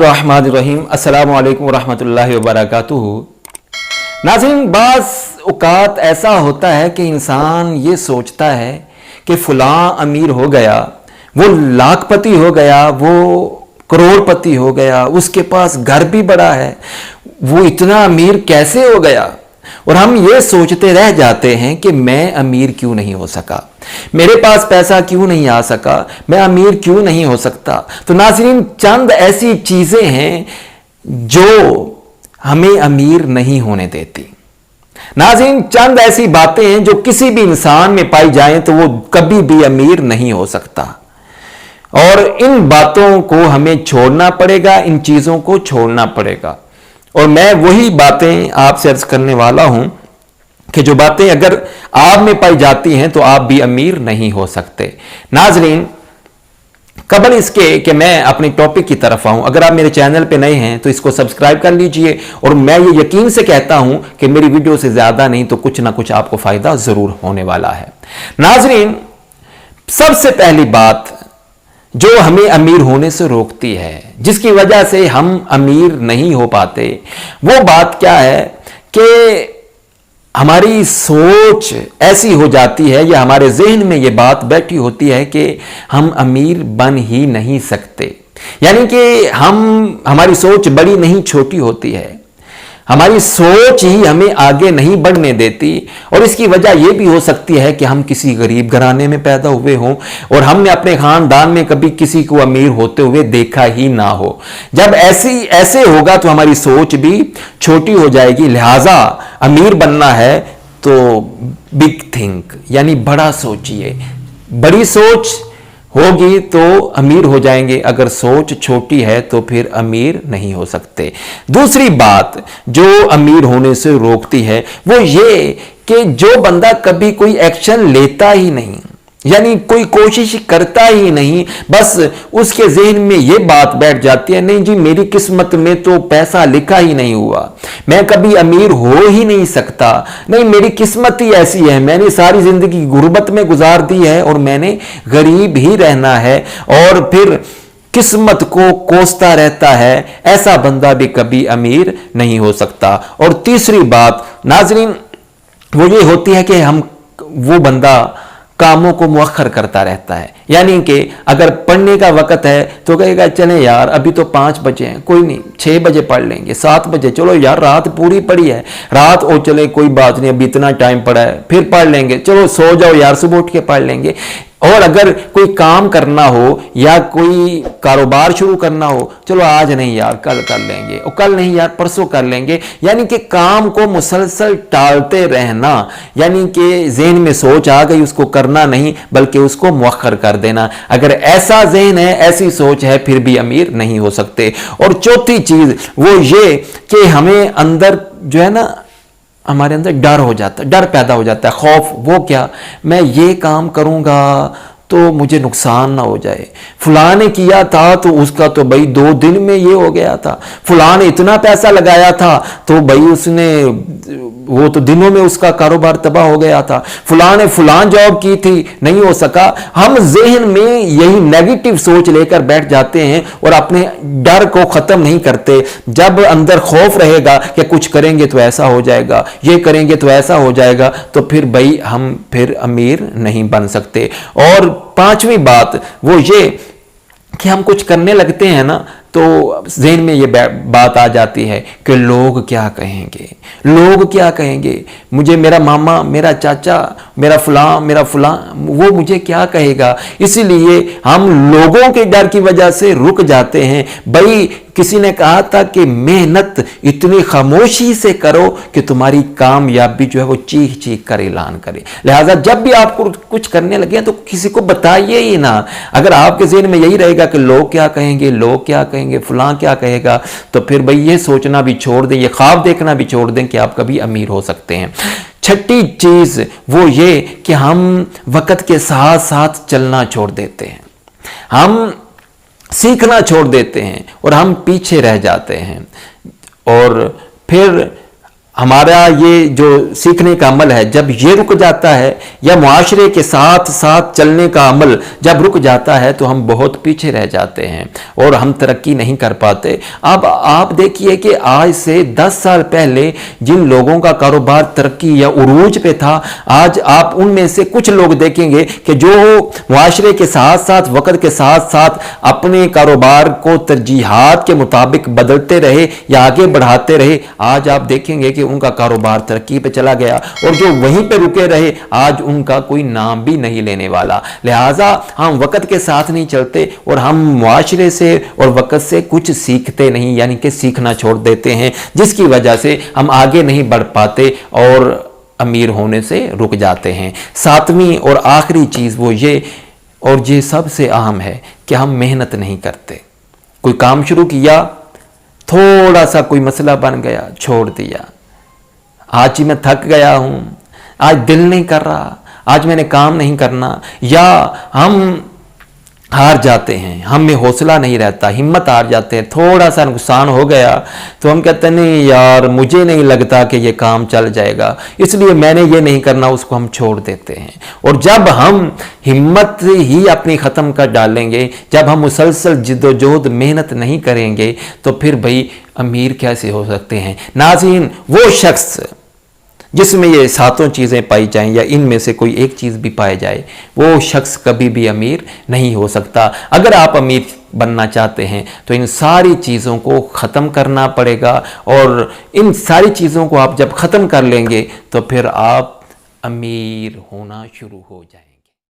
बिस्मिल्लाहिर्रहमानिर्रहीम। अस्सलामु अलैकुम वरहमतुल्लाहि वबरकातुहू। नाज़रीन, बाज़ औक़ात ऐसा होता है कि इंसान ये सोचता है कि फ़लाँ अमीर हो गया, वो लाखपति हो गया, वो करोड़पति हो गया, उसके पास घर भी बड़ा है, वो इतना अमीर कैसे हो गया। और हम ये सोचते रह जाते हैं कि मैं अमीर क्यों नहीं हो सका, मेरे पास पैसा क्यों नहीं आ सका, मैं अमीर क्यों नहीं हो सकता। तो नाज़रीन, चंद ऐसी चीज़ें हैं जो हमें अमीर नहीं होने देती। नाज़रीन, चंद ऐसी बातें हैं जो किसी भी इंसान में पाई जाएं तो वो कभी भी अमीर नहीं हो सकता। और इन बातों को हमें छोड़ना पड़ेगा, इन चीज़ों को छोड़ना पड़ेगा। और मैं वही बातें आपसे अर्ज करने वाला हूं कि जो बातें अगर आप में पाई जाती हैं तो आप भी अमीर नहीं हो सकते। नाजरीन, कबल इसके कि मैं अपने टॉपिक की तरफ आऊं, अगर आप मेरे चैनल पे नए हैं तो इसको सब्सक्राइब कर लीजिए। और मैं ये यकीन से कहता हूं कि मेरी वीडियो से ज्यादा नहीं तो कुछ ना कुछ आपको फायदा जरूर होने वाला है। नाजरीन, सबसे पहली बात जो हमें अमीर होने से रोकती है, जिसकी वजह से हम अमीर नहीं हो पाते, वो बात क्या है कि हमारी सोच ऐसी हो जाती है या हमारे जहन में ये बात बैठी होती है कि हम अमीर बन ही नहीं सकते। यानी कि हमारी सोच बड़ी नहीं छोटी होती है, हमारी सोच ही हमें आगे नहीं बढ़ने देती। और इसकी वजह यह भी हो सकती है कि हम किसी गरीब घराने में पैदा हुए हों और हमने अपने खानदान में कभी किसी को अमीर होते हुए देखा ही ना हो। जब ऐसे होगा तो हमारी सोच भी छोटी हो जाएगी। लिहाजा अमीर बनना है तो बिग थिंक, यानी बड़ा सोचिए। बड़ी सोच होगी तो अमीर हो जाएंगे, अगर सोच छोटी है तो फिर अमीर नहीं हो सकते। दूसरी बात जो अमीर होने से रोकती है वो ये कि जो बंदा कभी कोई एक्शन लेता ही नहीं, यानी कोई कोशिश करता ही नहीं, बस उसके ज़हन में ये बात बैठ जाती है, नहीं जी मेरी किस्मत में तो पैसा लिखा ही नहीं हुआ, मैं कभी अमीर हो ही नहीं सकता, नहीं मेरी किस्मत ही ऐसी है, मैंने सारी ज़िंदगी गुर्बत में गुजार दी है और मैंने गरीब ही रहना है, और फिर किस्मत को कोसता रहता है। ऐसा बंदा भी कभी अमीर नहीं हो सकता। और तीसरी बात नाजरीन वो ये होती है कि वो बंदा कामों को मुअख्खर करता रहता है। यानी कि अगर पढ़ने का वक्त है तो कहेगा चले यार अभी तो 5 बजे हैं, कोई नहीं 6 बजे पढ़ लेंगे, 7 बजे चलो यार रात पूरी पड़ी है, रात ओ चले कोई बात नहीं अभी इतना टाइम पड़ा है फिर पढ़ लेंगे, चलो सो जाओ यार सुबह उठ के पढ़ लेंगे। और अगर कोई काम करना हो या कोई कारोबार शुरू करना हो, चलो आज नहीं यार कल कर लेंगे, और कल नहीं यार परसों कर लेंगे। यानी कि काम को मुसलसल टालते रहना, यानी कि ज़हन में सोच आ गई उसको करना नहीं बल्कि उसको मुअख्खर कर देना। अगर ऐसा ज़हन है, ऐसी सोच है, फिर भी अमीर नहीं हो सकते। और चौथी चीज़ वो ये कि हमें अंदर जो है ना, हमारे अंदर डर हो जाता है, डर पैदा हो जाता है, खौफ। वो क्या, मैं ये काम करूंगा तो मुझे नुकसान ना हो जाए, फलां ने किया था तो उसका तो भाई 2 दिन में ये हो गया था, फलां ने इतना पैसा लगाया था तो भाई उसने वो तो दिनों में उसका कारोबार तबाह हो गया था, फलां ने फलां जॉब की थी नहीं हो सका। हम ज़हन में यही नेगेटिव सोच लेकर बैठ जाते हैं और अपने डर को ख़त्म नहीं करते। जब अंदर खौफ रहेगा कि कुछ करेंगे तो ऐसा हो जाएगा, ये करेंगे तो ऐसा हो जाएगा, तो फिर भाई हम फिर अमीर नहीं बन सकते। और 5वीं बात वो ये कि हम कुछ करने लगते हैं ना तो ज़हन में ये बात आ जाती है कि लोग क्या कहेंगे, लोग क्या कहेंगे, मुझे मेरा मामा, मेरा चाचा, मेरा फलां वो मुझे क्या कहेगा। इसीलिए हम लोगों के डर की वजह से रुक जाते हैं। भाई किसी ने कहा था कि मेहनत इतनी खामोशी से करो कि तुम्हारी कामयाबी जो है वो चीख चीख कर ऐलान करे। लिहाजा जब भी आपको कुछ करने लगे तो किसी को बताइए ही ना। अगर आपके ज़हन में यही रहेगा कि लोग क्या कहेंगे, लोग क्या कहेंगे, फलां क्या कहेगा, तो फिर भाई ये सोचना भी छोड़ दें, ये ख्वाब देखना भी छोड़ दें कि आप कभी अमीर हो सकते हैं। छठी चीज़ वो ये कि हम वक्त के साथ साथ चलना छोड़ देते हैं, हम सीखना छोड़ देते हैं और हम पीछे रह जाते हैं। और फिर हमारा ये जो सीखने का अमल है, जब ये रुक जाता है या मुआशरे के साथ साथ चलने का अमल जब रुक जाता है तो हम बहुत पीछे रह जाते हैं और हम तरक्की नहीं कर पाते। अब आप देखिए कि आज से 10 साल पहले जिन लोगों का कारोबार तरक्की या उरूज पे था, आज आप उनमें से कुछ लोग देखेंगे कि जो मुआशरे के साथ साथ वक्त के साथ साथ अपने कारोबार को तरजीहात के मुताबिक बदलते रहे या आगे बढ़ाते रहे, आज आप देखेंगे कि उनका कारोबार तरक्की पे चला गया, और जो वहीं पे रुके रहे आज उनका कोई नाम भी नहीं लेने वाला। लिहाजा हम वक्त के साथ नहीं चलते और हम मुआशरे से और वक्त से कुछ सीखते नहीं, यानी कि सीखना छोड़ देते हैं, जिसकी वजह से हम आगे नहीं बढ़ पाते और अमीर होने से रुक जाते हैं। सातवीं और आखिरी चीज़ वो ये, और ये सबसे अहम है, कि हम मेहनत नहीं करते। कोई काम शुरू किया, थोड़ा सा कोई मसला बन गया, छोड़ दिया। आज ही मैं थक गया हूं, आज दिल नहीं कर रहा, आज मैंने काम नहीं करना, या हम हार जाते हैं, हम में हौसला नहीं रहता, हिम्मत हार जाते हैं। थोड़ा सा नुकसान हो गया तो हम कहते हैं नहीं यार, मुझे नहीं लगता कि ये काम चल जाएगा, इसलिए मैंने ये नहीं करना, उसको हम छोड़ देते हैं। और जब हम हिम्मत ही अपनी ख़त्म कर डालेंगे, जब हम मुसलसल जिद्दोजहद मेहनत नहीं करेंगे, तो फिर भाई अमीर कैसे हो सकते हैं। नाज़रीन, वो शख्स जिसमें ये सातों चीज़ें पाई जाएं या इनमें से कोई एक चीज़ भी पाई जाए, वो शख्स कभी भी अमीर नहीं हो सकता। अगर आप अमीर बनना चाहते हैं तो इन सारी चीज़ों को ख़त्म करना पड़ेगा, और इन सारी चीज़ों को आप जब ख़त्म कर लेंगे तो फिर आप अमीर होना शुरू हो जाए।